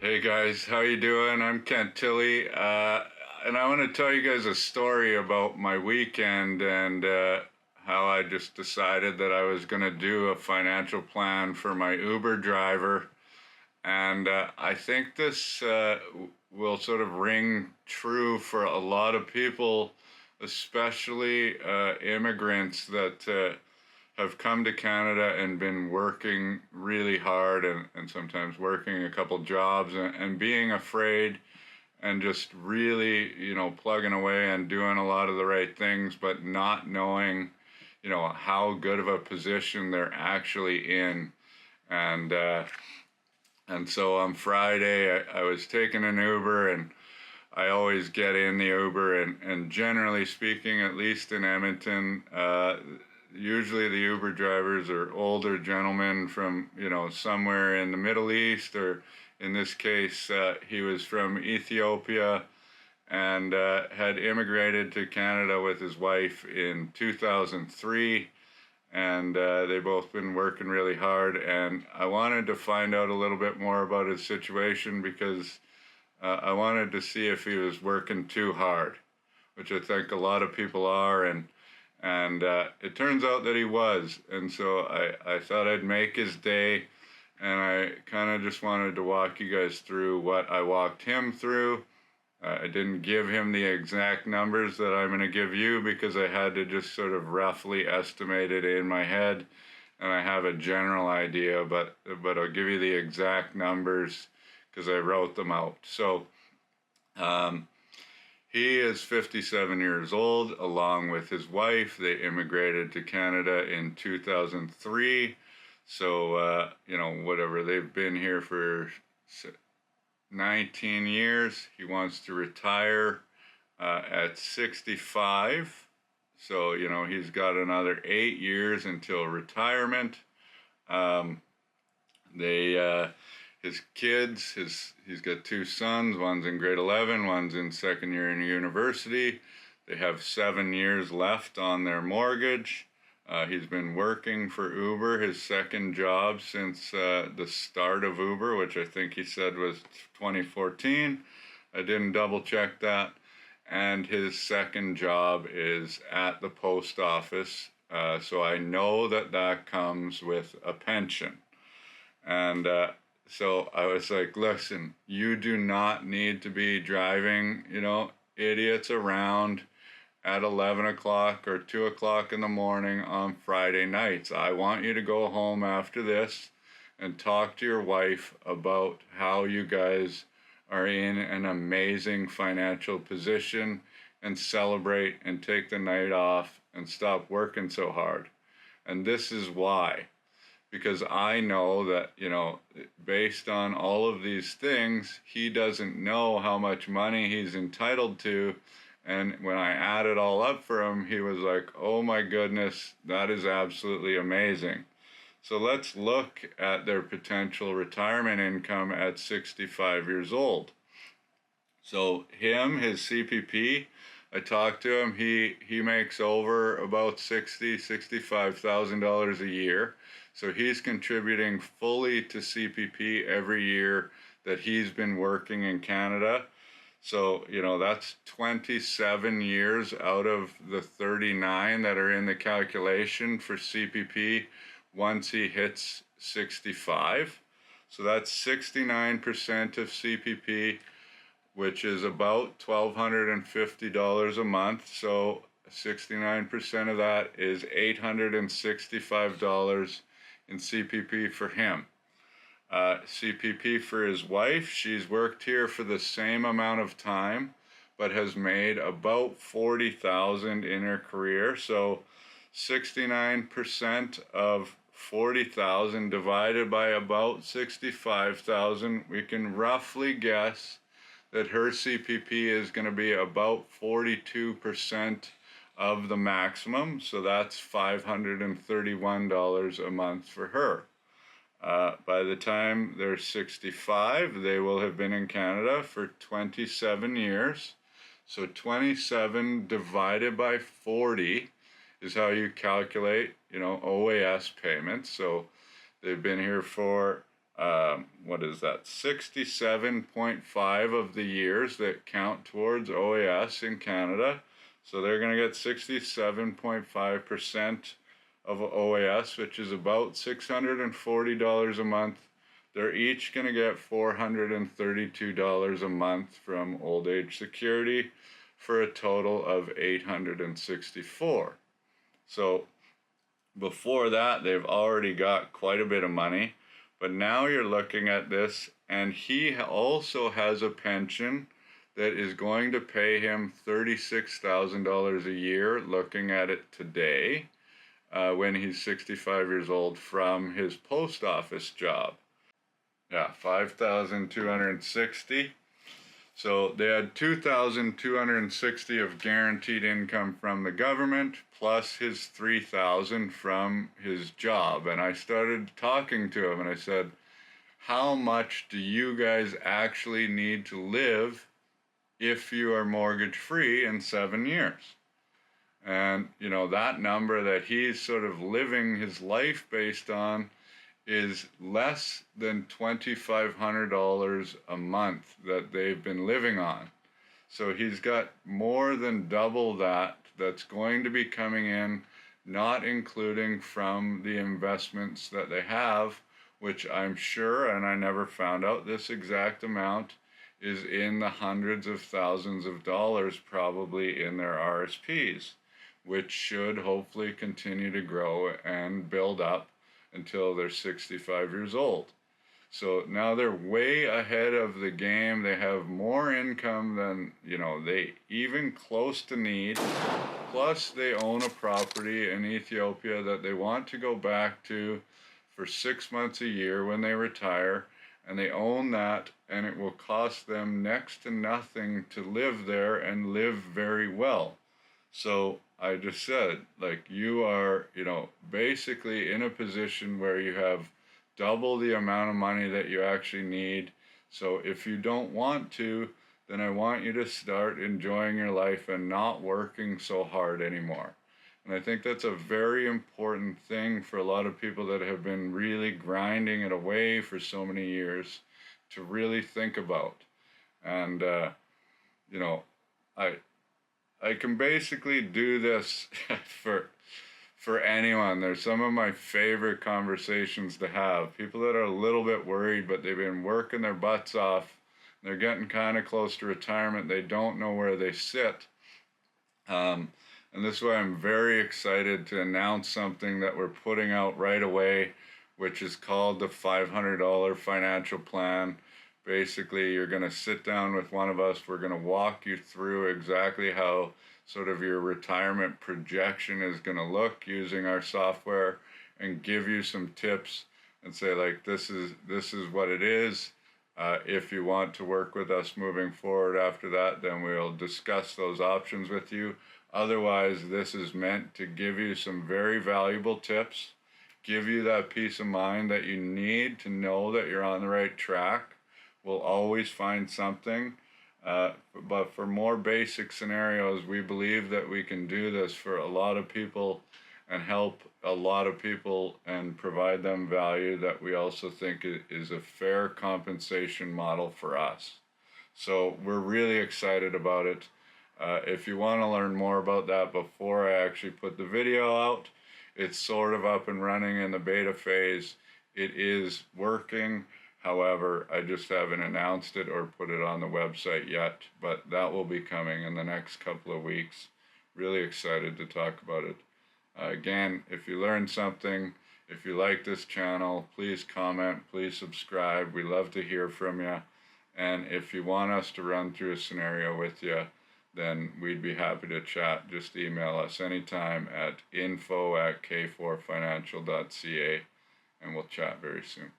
Hey guys, how you doing? I'm Kent Tilley, and I want to tell you guys a story about my weekend and how I just decided that I was going to do a financial plan for my Uber driver. And I think this will sort of ring true for a lot of people, especially immigrants that have come to Canada and been working really hard and sometimes working a couple jobs and being afraid and just really, plugging away and doing a lot of the right things, but not knowing, how good of a position they're actually in. And and so on Friday, I was taking an Uber, and I always get in the Uber, and generally speaking, at least in Edmonton, usually the Uber drivers are older gentlemen from, somewhere in the Middle East, or in this case, he was from Ethiopia and had immigrated to Canada with his wife in 2003. And they both been working really hard, and I wanted to find out a little bit more about his situation because I wanted to see if he was working too hard, which I think a lot of people are, and it turns out that he was, and so I thought I'd make his day, and I kind of just wanted to walk you guys through what I walked him through. I didn't give him the exact numbers that I'm going to give you because I had to just sort of roughly estimate it in my head, and I have a general idea, but I'll give you the exact numbers because I wrote them out. So he is 57 years old along with his wife. They immigrated to Canada in 2003. So, whatever, they've been here for 19 years. He wants to retire at 65. So, he's got another 8 years until retirement. His kids, he's got two sons. One's in grade 11, one's in second year in university. They have 7 years left on their mortgage. He's been working for Uber, his second job since the start of Uber, which I think he said was 2014. I didn't double check that. And his second job is at the post office. So I know that comes with a pension. And so I was like, listen, you do not need to be driving, idiots around at 11 o'clock or 2 o'clock in the morning on Friday nights. I want you to go home after this and talk to your wife about how you guys are in an amazing financial position and celebrate and take the night off and stop working so hard. And this is why. Because I know that, based on all of these things, he doesn't know how much money he's entitled to. And when I add it all up for him, he was like, oh my goodness, that is absolutely amazing. So let's look at their potential retirement income at 65 years old. So his CPP, I talked to him, he makes over about $65,000 a year. So he's contributing fully to CPP every year that he's been working in Canada. So, that's 27 years out of the 39 that are in the calculation for CPP once he hits 65. So that's 69% of CPP, which is about $1,250 a month. So 69% of that is $865 in CPP for him. CPP for his wife, she's worked here for the same amount of time, but has made about $40,000 in her career. So 69% of 40,000 divided by about 65,000, we can roughly guess that her CPP is going to be about 42% of the maximum. So that's $531 a month for her. By the time they're 65, they will have been in Canada for 27 years. So 27 divided by 40 is how you calculate, OAS payments. So they've been here for what is that, 67.5 of the years that count towards OAS in Canada. So they're going to get 67.5% of OAS, which is about $640 a month. They're each going to get $432 a month from Old Age Security for a total of $864. So before that, they've already got quite a bit of money. But now you're looking at this, and he also has a pension that is going to pay him $36,000 a year, looking at it today, when he's 65 years old from his post office job. Yeah, 5,260. So they had 2,260 of guaranteed income from the government, plus his 3,000 from his job. And I started talking to him and I said, how much do you guys actually need to live if you are mortgage free in 7 years? And, you know, that number that he's sort of living his life based on is less than $2,500 a month that they've been living on. So he's got more than double that that's going to be coming in, not including from the investments that they have, which I'm sure, and I never found out this exact amount, is in the hundreds of thousands of dollars probably in their RSPs, which should hopefully continue to grow and build up until they're 65 years old. So now they're way ahead of the game. They have more income than, you know, they even close to need. Plus they own a property in Ethiopia that they want to go back to for 6 months a year when they retire. And they own that, and it will cost them next to nothing to live there and live very well. So I just said, like, you are, you know, basically in a position where you have double the amount of money that you actually need. So if you don't want to, then I want you to start enjoying your life and not working so hard anymore. And I think that's a very important thing for a lot of people that have been really grinding it away for so many years to really think about. And, you know, I can basically do this for anyone. There's some of my favorite conversations to have. People that are a little bit worried, but they've been working their butts off. They're getting kind of close to retirement. They don't know where they sit. And this is why I'm very excited to announce something that we're putting out right away, which is called the $500 financial plan. Basically, you're going to sit down with one of us. We're going to walk you through exactly how sort of your retirement projection is going to look using our software, and give you some tips and say, like, this is what it is. If you want to work with us moving forward after that, then we'll discuss those options with you. Otherwise, this is meant to give you some very valuable tips, give you that peace of mind that you need to know that you're on the right track. We'll always find something, but for more basic scenarios, we believe that we can do this for a lot of people and help a lot of people and provide them value that we also think is a fair compensation model for us. So we're really excited about it. If you want to learn more about that before I actually put the video out, it's sort of up and running in the beta phase. It is working. However, I just haven't announced it or put it on the website yet, but that will be coming in the next couple of weeks. Really excited to talk about it. Again, if you learned something, if you like this channel, please comment, please subscribe. We love to hear from you. And if you want us to run through a scenario with you, then we'd be happy to chat. Just email us anytime at info@k4financial.ca, and we'll chat very soon.